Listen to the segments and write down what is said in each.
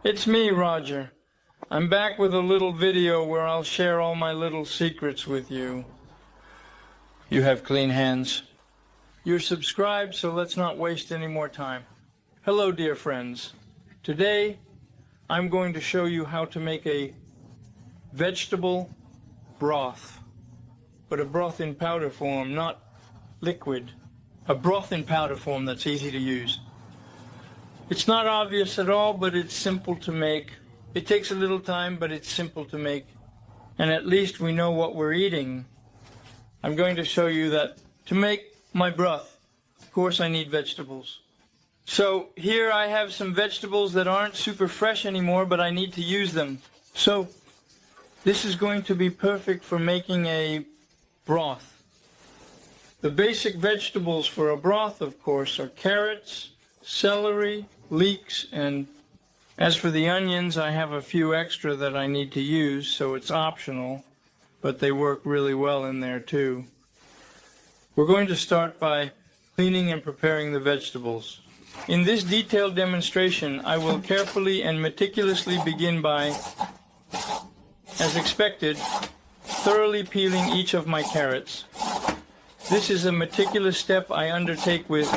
It's me, Roger. I'm back with a little video where I'll share all my little secrets with you. You have clean hands. You're subscribed, so let's not waste any more time. Hello, dear friends. Today, I'm going to show you how to make a vegetable broth, but a broth in powder form, not liquid. A broth in powder form that's easy to use. It's not obvious at all, but it's simple to make. It takes a little time, but it's simple to make. And at least we know what we're eating. I'm going to show you that to make my broth, of course I need vegetables. So here I have some vegetables that aren't super fresh anymore, but I need to use them. So this is going to be perfect for making a broth. The basic vegetables for a broth, of course, are carrots, celery, leeks, and as for the onions, I have a few extra that I need to use, so it's optional, but they work really well in there too. We're going to start by cleaning and preparing the vegetables. In this detailed demonstration, I will carefully and meticulously begin by, as expected, thoroughly peeling each of my carrots. This is a meticulous step I undertake with,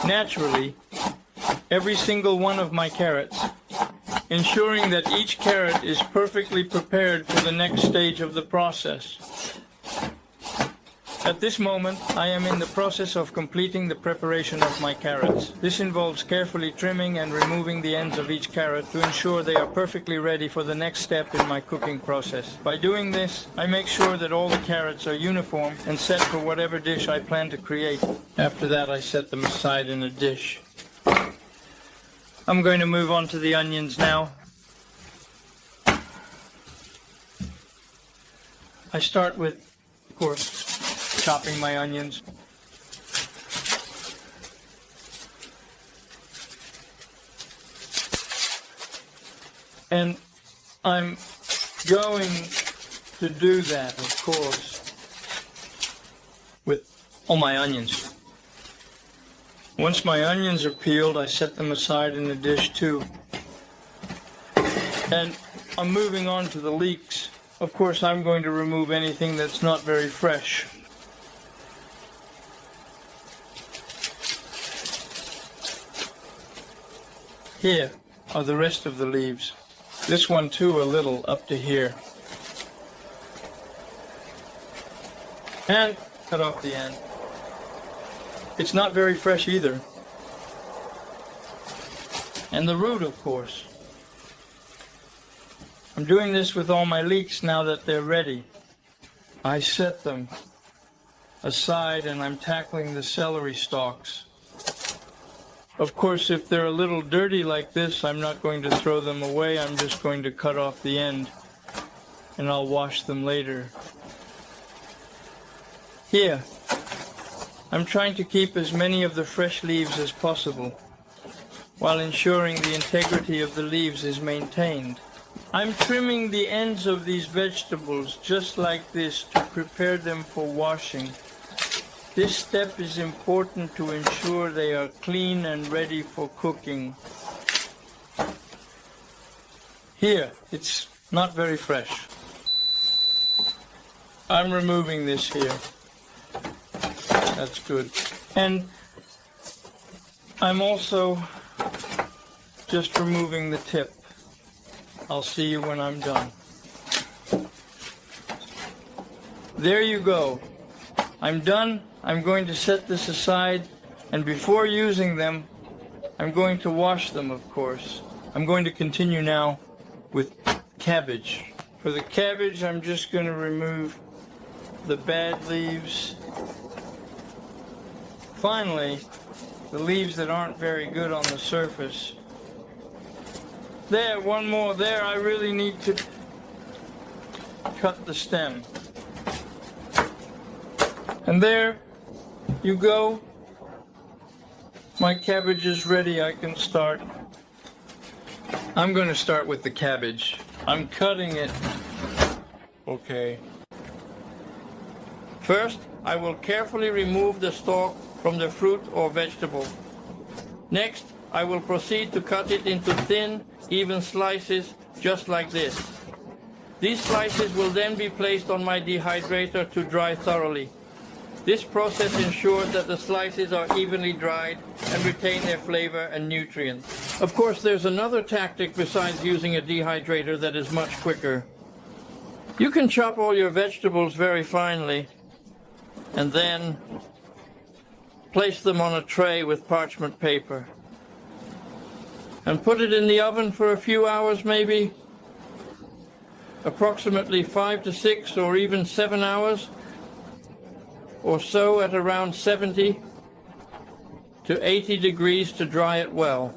naturally, every single one of my carrots, ensuring that each carrot is perfectly prepared for the next stage of the process. At this moment, I am in the process of completing the preparation of my carrots. This involves carefully trimming and removing the ends of each carrot to ensure they are perfectly ready for the next step in my cooking process. By doing this, I make sure that all the carrots are uniform and set for whatever dish I plan to create. After that, I set them aside in a dish. I'm going to move on to the onions now. I start with, of course, chopping my onions. And I'm going to do that, of course, with all my onions. Once my onions are peeled, I set them aside in a dish too. And I'm moving on to the leeks. Of course, I'm going to remove anything that's not very fresh. Here are the rest of the leaves. This one too, a little up to here. And cut off the end. It's not very fresh either. And the root, of course. I'm doing this with all my leeks now that they're ready. I set them aside and I'm tackling the celery stalks. Of course, if they're a little dirty like this, I'm not going to throw them away. I'm just going to cut off the end and I'll wash them later. Here, I'm trying to keep as many of the fresh leaves as possible, while ensuring the integrity of the leaves is maintained. I'm trimming the ends of these vegetables just like this to prepare them for washing. This step is important to ensure they are clean and ready for cooking. Here, it's not very fresh. I'm removing this here. That's good. And I'm also just removing the tip. I'll see you when I'm done. There you go. I'm done. I'm going to set this aside, and before using them, I'm going to wash them, of course. I'm going to continue now with cabbage. For the cabbage, I'm just going to remove the bad leaves. Finally, the leaves that aren't very good on the surface. There, one more there. I really need to cut the stem. And there you go. My cabbage is ready. I can start. I'm going to start with the cabbage. I'm cutting it. Okay. First, I will carefully remove the stalk from the fruit or vegetable. Next, I will proceed to cut it into thin, even slices, just like this. These slices will then be placed on my dehydrator to dry thoroughly. This process ensures that the slices are evenly dried and retain their flavor and nutrients. Of course, there's another tactic besides using a dehydrator that is much quicker. You can chop all your vegetables very finely and then place them on a tray with parchment paper and put it in the oven for a few hours, maybe approximately 5 to 6 or even 7 hours or so at around 70 to 80 degrees to dry it well.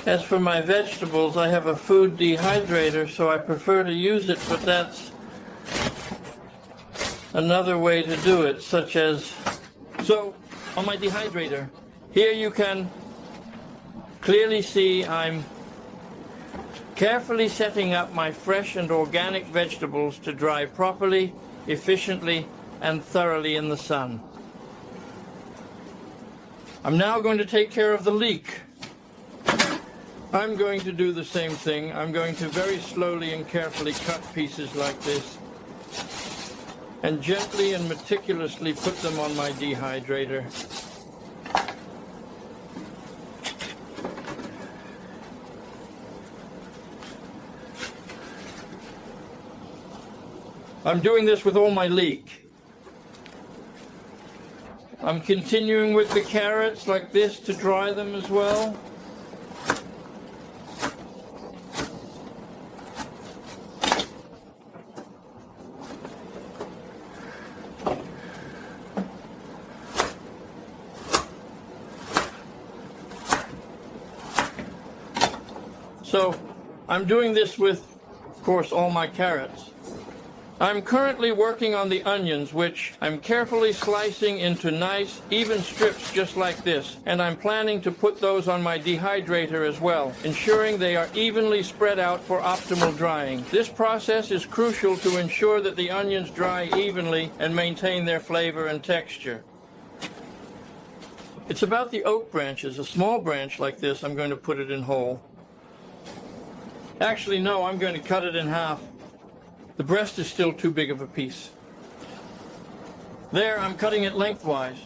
As for my vegetables, I have a food dehydrator, so I prefer to use it, but that's another way to do it, such as, so on my dehydrator, here you can clearly see I'm carefully setting up my fresh and organic vegetables to dry properly, efficiently, and thoroughly in the sun. I'm now going to take care of the leek. I'm going to do the same thing. I'm going to very slowly and carefully cut pieces like this and gently and meticulously put them on my dehydrator. I'm doing this with all my leek. I'm continuing with the carrots like this to dry them as well. So I'm doing this with, of course, all my carrots. I'm currently working on the onions, which I'm carefully slicing into nice, even strips just like this, and I'm planning to put those on my dehydrator as well, ensuring they are evenly spread out for optimal drying. This process is crucial to ensure that the onions dry evenly and maintain their flavor and texture. It's about the oak branches. A small branch like this, I'm going to put it in whole. Actually, no, I'm going to cut it in half. The breast is still too big of a piece. There, I'm cutting it lengthwise.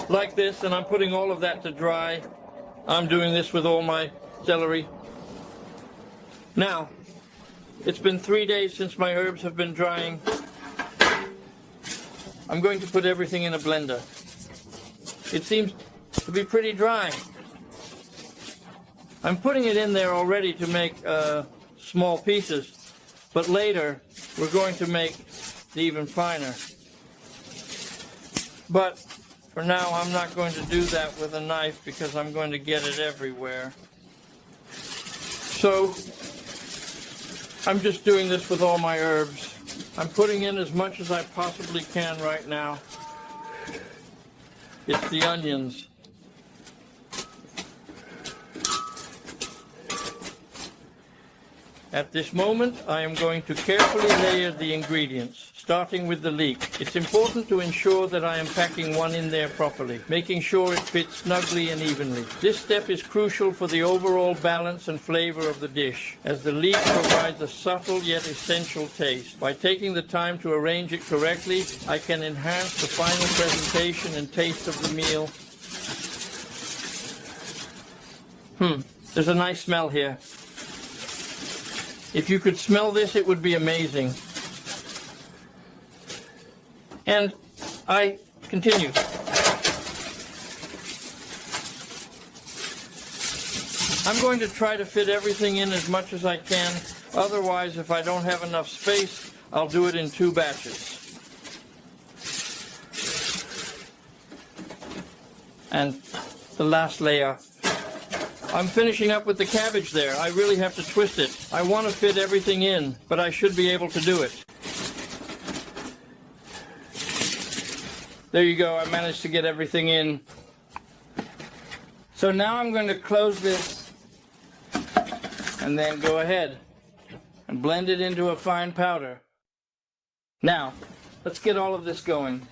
Like this, and I'm putting all of that to dry. I'm doing this with all my celery. Now, it's been 3 days since my herbs have been drying. I'm going to put everything in a blender. It seems to be pretty dry. I'm putting it in there already to make small pieces, but later we're going to make it even finer. But for now, I'm not going to do that with a knife because I'm going to get it everywhere. So I'm just doing this with all my herbs. I'm putting in as much as I possibly can right now. It's the onions. At this moment, I am going to carefully layer the ingredients, starting with the leek. It's important to ensure that I am packing one in there properly, making sure it fits snugly and evenly. This step is crucial for the overall balance and flavor of the dish, as the leek provides a subtle yet essential taste. By taking the time to arrange it correctly, I can enhance the final presentation and taste of the meal. There's a nice smell here. If you could smell this, it would be amazing. And I continue. I'm going to try to fit everything in as much as I can. Otherwise, if I don't have enough space, I'll do it in 2 batches. And the last layer. I'm finishing up with the cabbage there. I really have to twist it. I want to fit everything in, but I should be able to do it. There you go. I managed to get everything in. So now I'm going to close this and then go ahead and blend it into a fine powder. Now, let's get all of this going.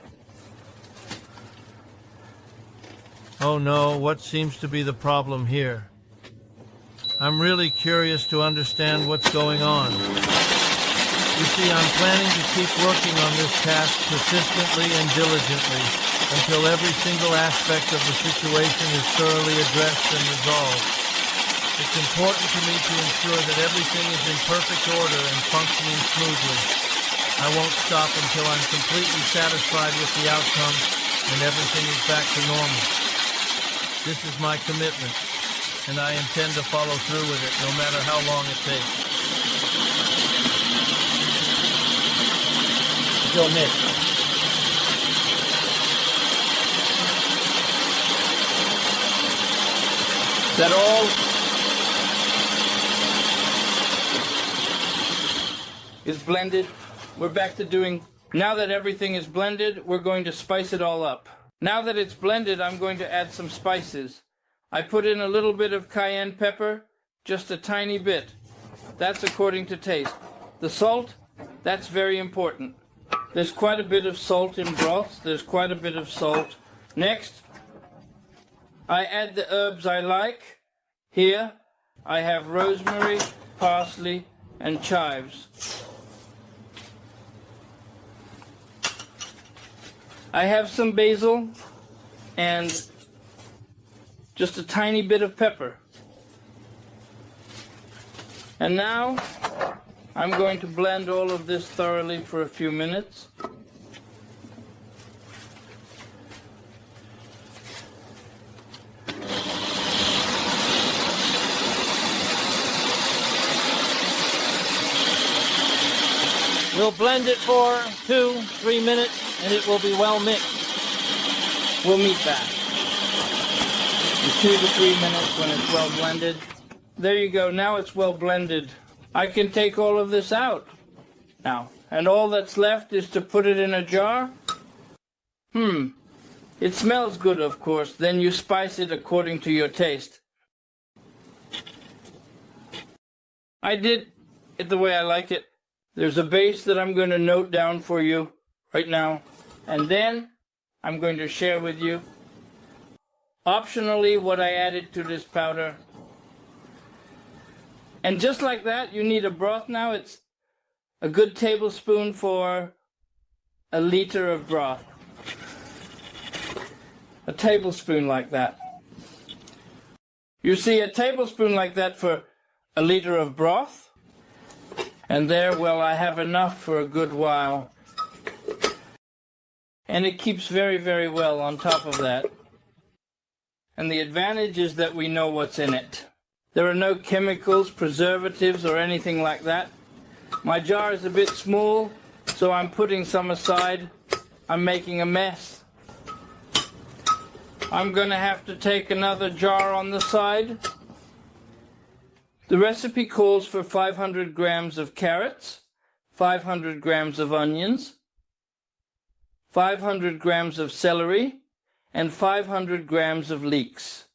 Oh no, what seems to be the problem here? I'm really curious to understand what's going on. You see, I'm planning to keep working on this task persistently and diligently until every single aspect of the situation is thoroughly addressed and resolved. It's important to me to ensure that everything is in perfect order and functioning smoothly. I won't stop until I'm completely satisfied with the outcome and everything is back to normal. This is my commitment, and I intend to follow through with it no matter how long it takes. Go ahead. Is that all? Is blended. We're back to doing, now that everything is blended, we're going to spice it all up. Now that it's blended, I'm going to add some spices. I put in a little bit of cayenne pepper, just a tiny bit. That's according to taste. The salt, that's very important. There's quite a bit of salt in broths. There's quite a bit of salt. Next, I add the herbs I like. Here, I have rosemary, parsley, and chives. I have some basil and just a tiny bit of pepper. And now I'm going to blend all of this thoroughly for a few minutes. We'll blend it for 2-3 minutes and it will be well mixed. We'll meet back in 2 to 3 minutes when it's well blended. There you go, now it's well blended. I can take all of this out now, and all that's left is to put it in a jar. It smells good, of course. Then you spice it according to your taste. I did it the way I like it. There's a base that I'm going to note down for you right now, and then I'm going to share with you optionally what I added to this powder. And just like that, you need a broth now. It's a good tablespoon for a liter of broth. A tablespoon like that. You see, a tablespoon like that for a liter of broth. And there, well, I have enough for a good while. And it keeps very, very well on top of that. And the advantage is that we know what's in it. There are no chemicals, preservatives, or anything like that. My jar is a bit small, so I'm putting some aside. I'm making a mess. I'm going to have to take another jar on the side. The recipe calls for 500 grams of carrots, 500 grams of onions, 500 grams of celery, and 500 grams of leeks.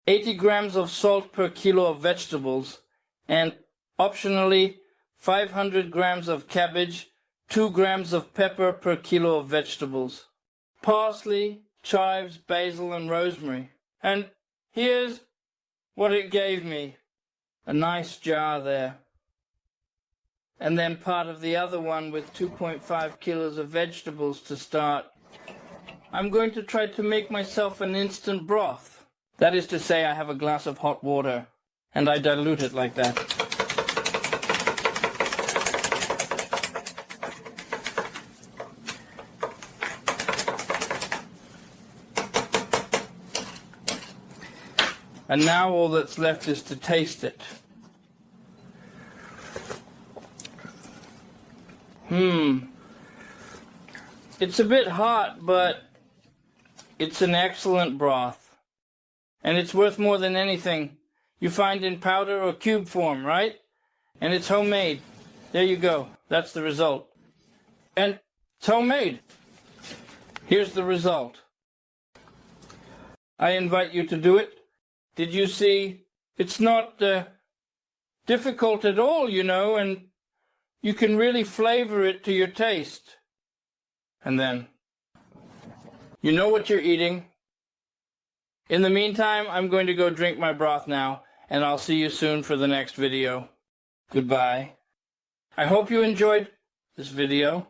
80 grams of salt per kilo of vegetables, and optionally 500 grams of cabbage, 2 grams of pepper per kilo of vegetables, parsley, chives, basil, and rosemary. And here's what it gave me. A nice jar there. And then part of the other one with 2.5 kilos of vegetables to start. I'm going to try to make myself an instant broth. That is to say, I have a glass of hot water, and I dilute it like that. And now all that's left is to taste it. It's a bit hot, but it's an excellent broth. And it's worth more than anything you find in powder or cube form, right? And it's homemade. There you go. That's the result. And it's homemade. Here's the result. I invite you to do it. Did you see? It's not difficult at all, you know, and you can really flavor it to your taste. And then, you know what you're eating. In the meantime, I'm going to go drink my broth now, and I'll see you soon for the next video. Goodbye. I hope you enjoyed this video.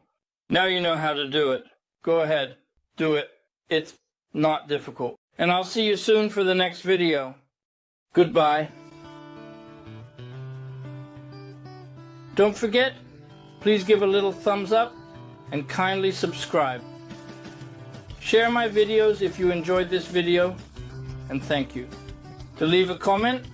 Now you know how to do it. Go ahead, do it. It's not difficult. And I'll see you soon for the next video. Goodbye. Don't forget, please give a little thumbs up and kindly subscribe. Share my videos if you enjoyed this video, and thank you. To leave a comment,